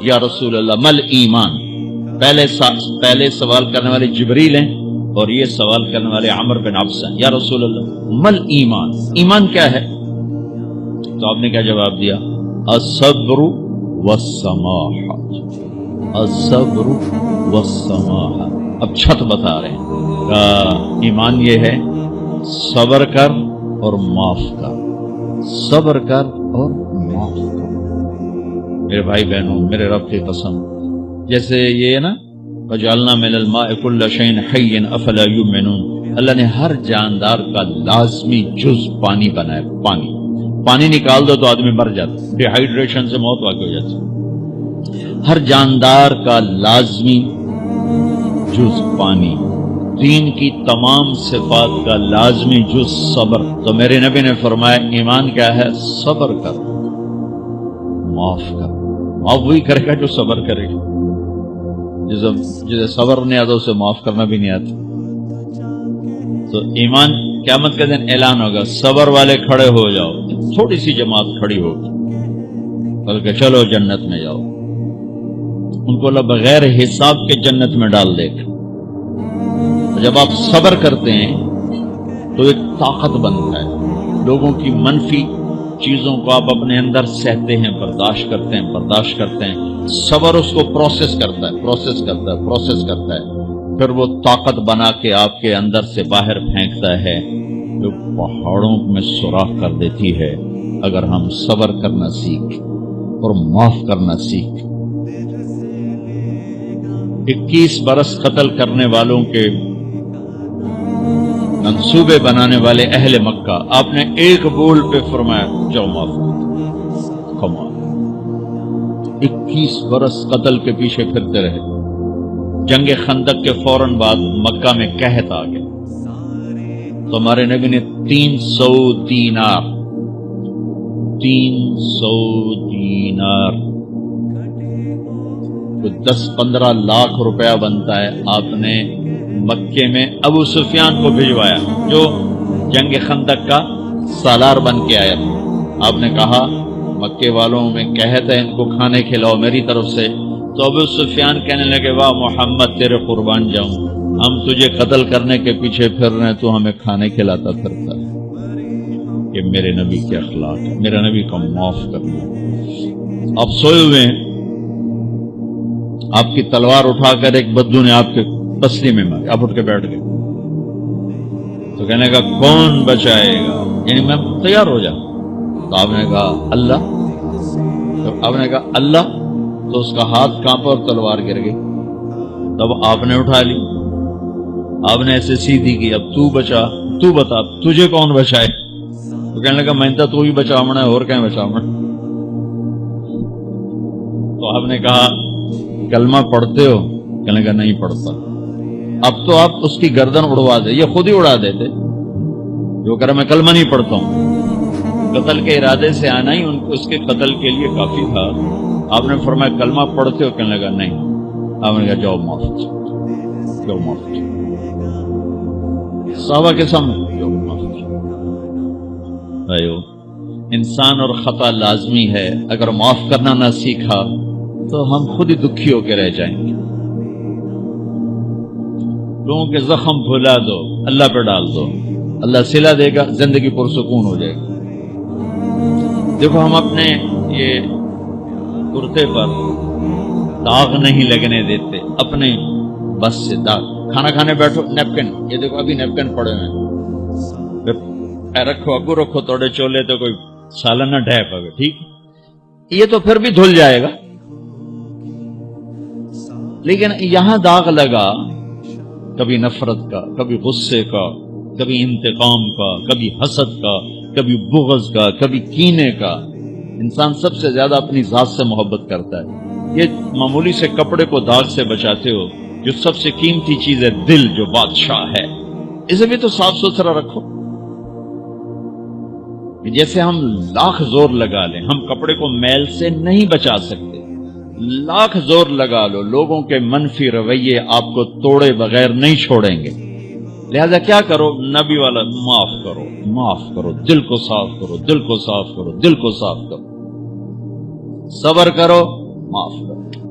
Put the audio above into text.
یا رسول اللہ مل ایمان. پہلے سوال کرنے والے جبریل ہیں اور یہ سوال کرنے والے عمر بن عبس ہیں. یا رسول اللہ مل ایمان, ایمان کیا ہے؟ تو آپ نے کیا جواب دیا؟ الصبر والسماحہ, الصبر والسماحہ. اب چھت بتا رہے ہیں ایمان یہ ہے صبر کر اور معاف کر, صبر کر اور معاف کر. میرے بھائی بہنوں, میرے رب کی قسم, جیسے یہ ہے نا وجعلنا من الماء كل شيء حي افلا يؤمنون, اللہ نے ہر جاندار کا لازمی جز پانی بنایا. پانی نکال دو تو آدمی مر جاتا, ڈی ہائیڈریشن سے موت واقع ہو جاتی. ہر جاندار کا لازمی جز پانی, دین کی تمام صفات کا لازمی جز صبر. تو میرے نبی نے فرمایا ایمان کیا ہے؟ صبر کر, معاف کر. معاف وہی کرے گا جو صبر کرے گا. جسے صبر نہیں آتا اسے معاف کرنا بھی نہیں آتا. تو ایمان قیامت کے دن اعلان ہوگا, صبر والے کھڑے ہو جاؤ. تھوڑی سی جماعت کھڑی ہوگی, بلکہ چلو جنت میں جاؤ. ان کو اللہ بغیر حساب کے جنت میں ڈال دے گا. جب آپ صبر کرتے ہیں تو ایک طاقت بنتا ہے. لوگوں کی منفی چیزوں کو آپ اپنے اندر سہتے ہیں, برداشت کرتے ہیں. صبر اس کو پروسیس کرتا ہے, پھر وہ طاقت بنا کے آپ کے اندر سے باہر پھینکتا ہے, جو پہاڑوں میں سوراخ کر دیتی ہے. اگر ہم صبر کرنا سیکھ اور معاف کرنا سیکھ. 21 برس قتل کرنے والوں کے منصوبے بنانے والے اہل مکہ, آپ نے ایک بول پہ فرمایا جاؤ معاف کرو. کمال, 21 برس قتل کے پیچھے پھرتے رہے. جنگ خندق کے فوراً بعد مکہ میں قحط آ گیا. تو ہمارے نبی نے 300 دینار 10-15 لاکھ روپیہ بنتا ہے, آپ نے مکے میں ابو سفیان کو بھجوایا جو جنگ خندق کا سالار بن کے آیا تھا. آپ نے کہا مکے والوں میں قحط ہے, ان کو کھانے کھلاؤ میری طرف سے. تو ابو سفیان کہنے لگے واہ محمد تیرے قربان جاؤں, ہم تجھے قتل کرنے کے پیچھے پھر رہے ہیں, تو ہمیں کھانے کھلاتا پھرتا ہے. کہ میرے نبی کے اخلاق ہے, میرے نبی کو معاف کرنا. آپ سوئے ہوئے ہیں, آپ کی تلوار اٹھا کر ایک بدو نے آپ کے پسلی میں ماری, آپ اٹھ کے بیٹھ گئے. تو کہنے کا کون بچائے گا, یعنی میں تیار ہو جاؤں. تو آپ نے کہا اللہ. تو آپ نے کہا اللہ, تو اس کا ہاتھ کانپا اور تلوار گر گئی. تب آپ نے اٹھا لی, آپ نے ایسے سیدھی کی, اب تو بچا, تو بتا تجھے کون بچائے. تو کہنے لگا میں تو ہی بچاونا ہے, اور کہیں بچاونا. تو آپ نے کہا کلمہ پڑھتے ہو؟ کہنے لگا نہیں پڑھتا. اب تو آپ اس کی گردن اڑوا دے, یہ خود ہی اڑا دیتے. جو کہہ رہا میں کلمہ نہیں پڑھتا ہوں, قتل کے ارادے سے آنا ہی اس کے قتل کے لیے کافی تھا. آپ نے فرمایا کلمہ پڑھتے ہو؟ کہنے لگا نہیں. آپ نے کہا جاؤ معاف, جاؤ معاف. صحابہ کے سامنے جاؤ معاف. بھائیو, انسان اور خطا لازمی ہے. اگر معاف کرنا نہ سیکھا تو ہم خود ہی دکھی ہو کے رہ جائیں گے. لوگوں کے زخم بھلا دو, اللہ پہ ڈال دو, اللہ صلہ دے گا, زندگی پرسکون ہو جائے گی. دیکھو ہم اپنے یہ کرتے پر داغ نہیں لگنے دیتے, اپنے بس سے داغ. کھانا کھانے بیٹھو, نیپکن, یہ دیکھو ابھی نیپکن پڑے ہیں, رکھو اگو رکھو توڑے چولے, تو کوئی سالن نہ ڈھے پگے, ٹھیک. یہ تو پھر بھی دھل جائے گا. لیکن یہاں داغ لگا, کبھی نفرت کا, کبھی غصے کا, کبھی انتقام کا, کبھی حسد کا, کبھی بغض کا, کبھی کینے کا. انسان سب سے زیادہ اپنی ذات سے محبت کرتا ہے. یہ معمولی سے کپڑے کو داغ سے بچاتے ہو, جو سب سے قیمتی چیز ہے دل, جو بادشاہ ہے, اسے بھی تو صاف ستھرا رکھو. جیسے ہم لاکھ زور لگا لیں, ہم کپڑے کو میل سے نہیں بچا سکتے. لاکھ زور لگا لو, لوگوں کے منفی رویے آپ کو توڑے بغیر نہیں چھوڑیں گے. لہذا کیا کرو, نبی والا معاف کرو, معاف کرو, دل کو صاف کرو, دل کو صاف کرو, دل کو صاف کرو. صبر کرو, معاف کرو.